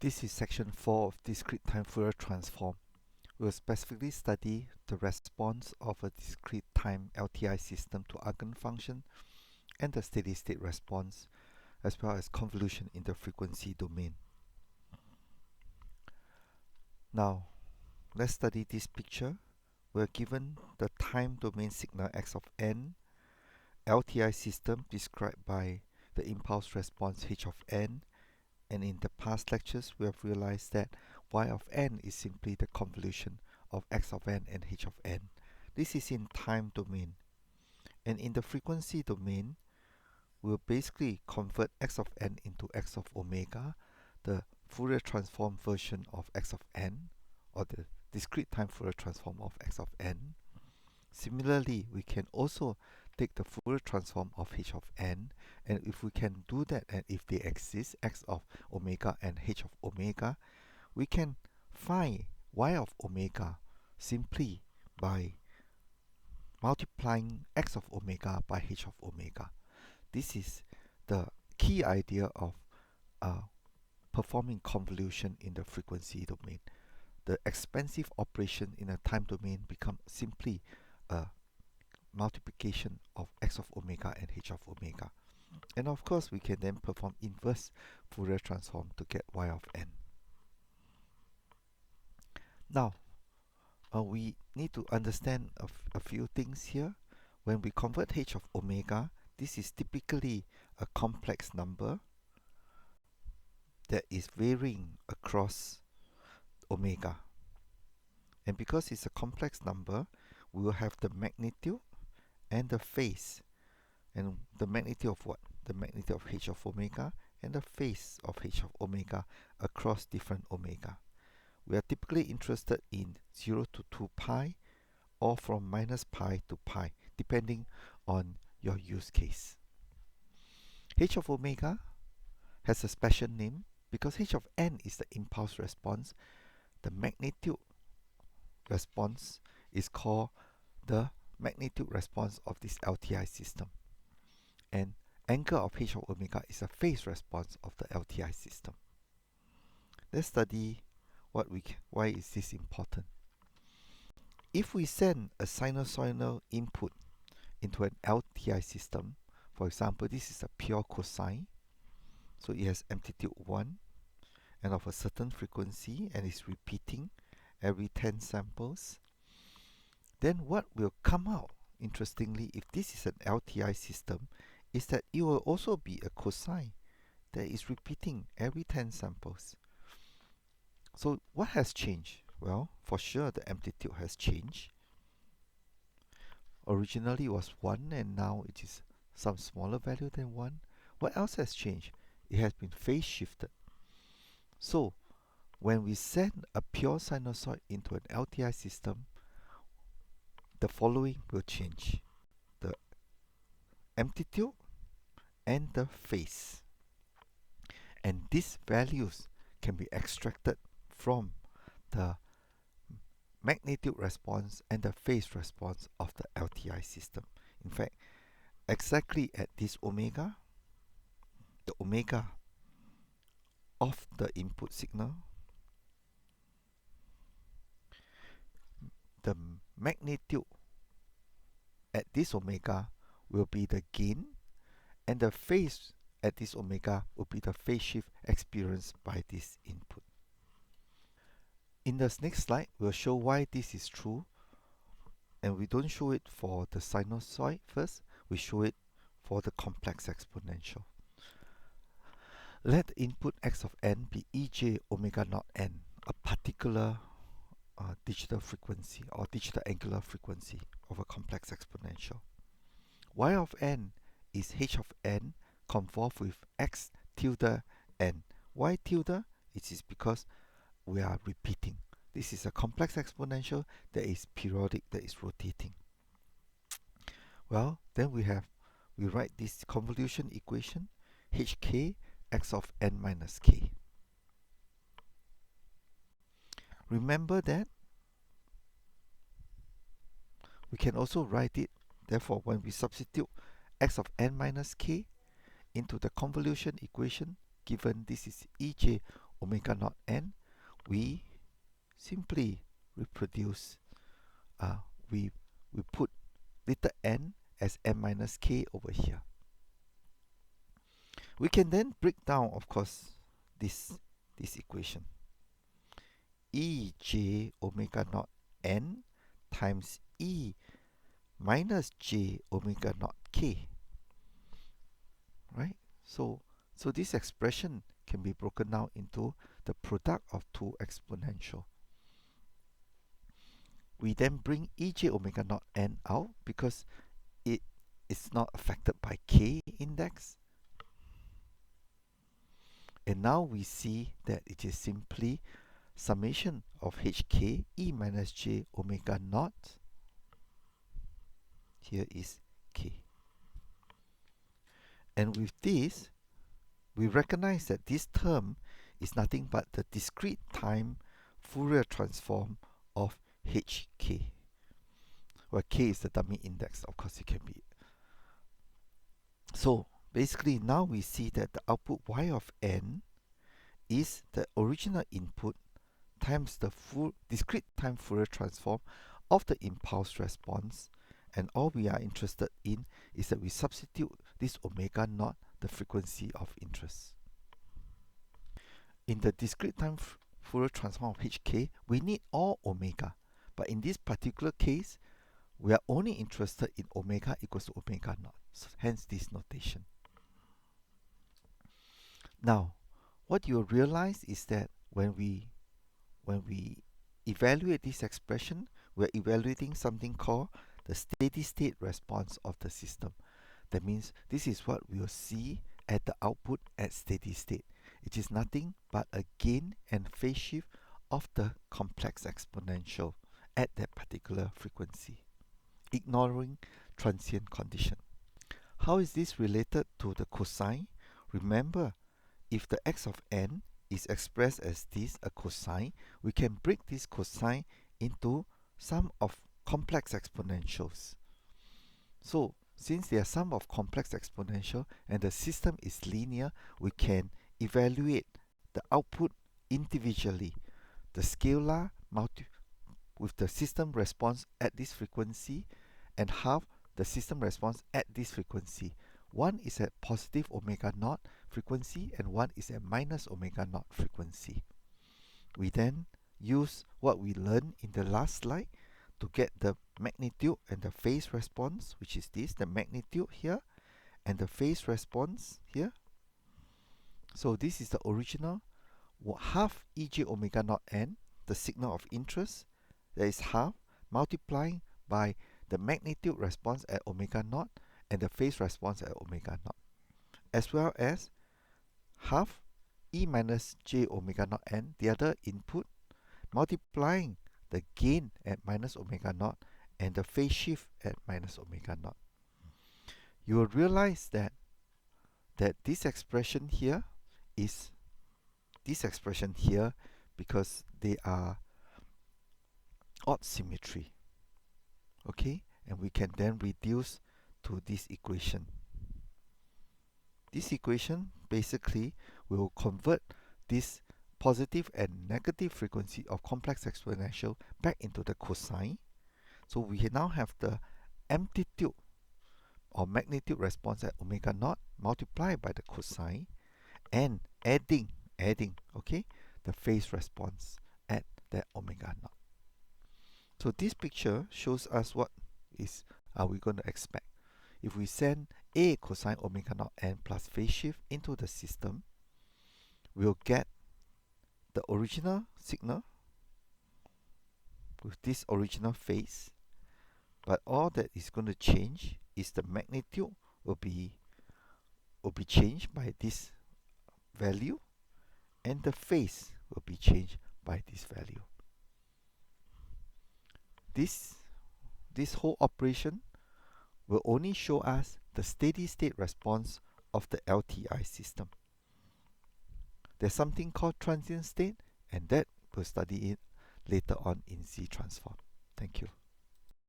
This is section 4 of discrete time Fourier transform. We will specifically study the response of a discrete time LTI system to eigenfunction and the steady state response, as well as convolution in the frequency domain. Now, let's study this picture. We are given the time domain signal x of n, LTI system described by the impulse response h of n, and in the past lectures we have realized that y of n is simply the convolution of x of n and h of n. This is in time domain. And in the frequency domain, we'll basically convert x of n into x of omega, the Fourier transform version of x of n, or the discrete time Fourier transform of x of n. Similarly, we can also take the Fourier transform of h of n, and if we can do that, and if they exist, x of omega and h of omega, we can find y of omega simply by multiplying x of omega by h of omega. This is the key idea of performing convolution in the frequency domain. The expensive operation in a time domain becomes simply a multiplication of x of omega and h of omega. And of course, we can then perform inverse Fourier transform to get y of n. Now, we need to understand a few things here. When we convert h of omega, this is typically a complex number that is varying across omega. And because it's a complex number, we will have the magnitude and the phase. And the magnitude of what? The magnitude of h of omega and the phase of h of omega across different omega. We are typically interested in 0 to 2 pi or from minus pi to pi, depending on your use case. H of omega has a special name because h of n is the impulse response. The magnitude response is called the magnitude response of this LTI system. And angle of h of omega is a phase response of the LTI system. Let's study why is this important. If we send a sinusoidal input into an LTI system, for example, this is a pure cosine, so it has amplitude 1 and of a certain frequency and is repeating every 10 samples, then what will come out, interestingly, if this is an LTI system, is that it will also be a cosine that is repeating every 10 samples. So what has changed? Well, for sure the amplitude has changed. Originally it was 1 and now it is some smaller value than 1. What else has changed? It has been phase shifted. So when we send a pure sinusoid into an LTI system, the following will change: the amplitude and the phase. And these values can be extracted from the magnitude response and the phase response of the LTI system. In fact, exactly at this omega, the omega of the input signal, the magnitude at this omega will be the gain, and the phase at this omega will be the phase shift experienced by this input. In the next slide, we'll show why this is true, and we don't show it for the sinusoid first, we show it for the complex exponential. Let input x of n be ej omega naught n, a particular digital frequency or digital angular frequency of a complex exponential. Y of n is h of n convolved with x tilde n. Why tilde? It is because we are repeating. This is a complex exponential that is periodic, that is rotating. Well, then we write this convolution equation, hk x of n minus k. Remember that we can also write it, therefore when we substitute x of n minus k into the convolution equation, given this is ej omega naught n, we simply reproduce, we put little n as m minus k over here. We can then break down, of course, this equation. E j omega naught n times E minus j omega naught k, right? So this expression can be broken down into the product of two exponential. We then bring ej omega naught n out because it is not affected by k index. And now we see that it is simply summation of hk e minus j omega naught. Here is k. And with this, we recognize that this term is nothing but the discrete time Fourier transform of hk, where k is the dummy index. Of course, it can be. So basically, now we see that the output y of n is the original input times the full discrete time Fourier transform of the impulse response, and all we are interested in is that we substitute this omega naught, the frequency of interest. In the discrete time Fourier transform of hk, we need all omega, but in this particular case, we are only interested in omega equals to omega naught, so hence this notation. Now, what you realize is that when we evaluate this expression, we're evaluating something called the steady state response of the system. That means this is what we'll see at the output at steady state. It is nothing but a gain and phase shift of the complex exponential at that particular frequency, ignoring transient condition. How is this related to the cosine? Remember, if the x of n is expressed as this, a cosine, we can break this cosine into sum of complex exponentials. So, since they are sum of complex exponential and the system is linear, we can evaluate the output individually. The scalar with the system response at this frequency and half the system response at this frequency. One is at positive omega naught frequency and one is at minus omega naught frequency. We then use what we learned in the last slide to get the magnitude and the phase response, which is this, the magnitude here and the phase response here. So this is the original half ej omega naught n, the signal of interest, that is half, multiplying by the magnitude response at omega naught and the phase response at omega naught, as well as half e minus j omega naught n, the other input, multiplying the gain at minus omega naught and the phase shift at minus omega naught. You will realize that this expression here is this expression here because they are odd symmetry. Okay, and we can then reduce to this equation. This equation basically will convert this positive and negative frequency of complex exponential back into the cosine. So we now have the amplitude or magnitude response at omega naught multiplied by the cosine and adding okay, the phase response at that omega naught. So this picture shows us what are we going to expect. If we send a cosine omega naught n plus phase shift into the system, we'll get the original signal with this original phase, but all that is going to change is the magnitude will be changed by this value and the phase will be changed by this value. This whole operation will only show us the steady state response of the LTI system. There's something called transient state, and that we'll study it later on in Z transform. Thank you.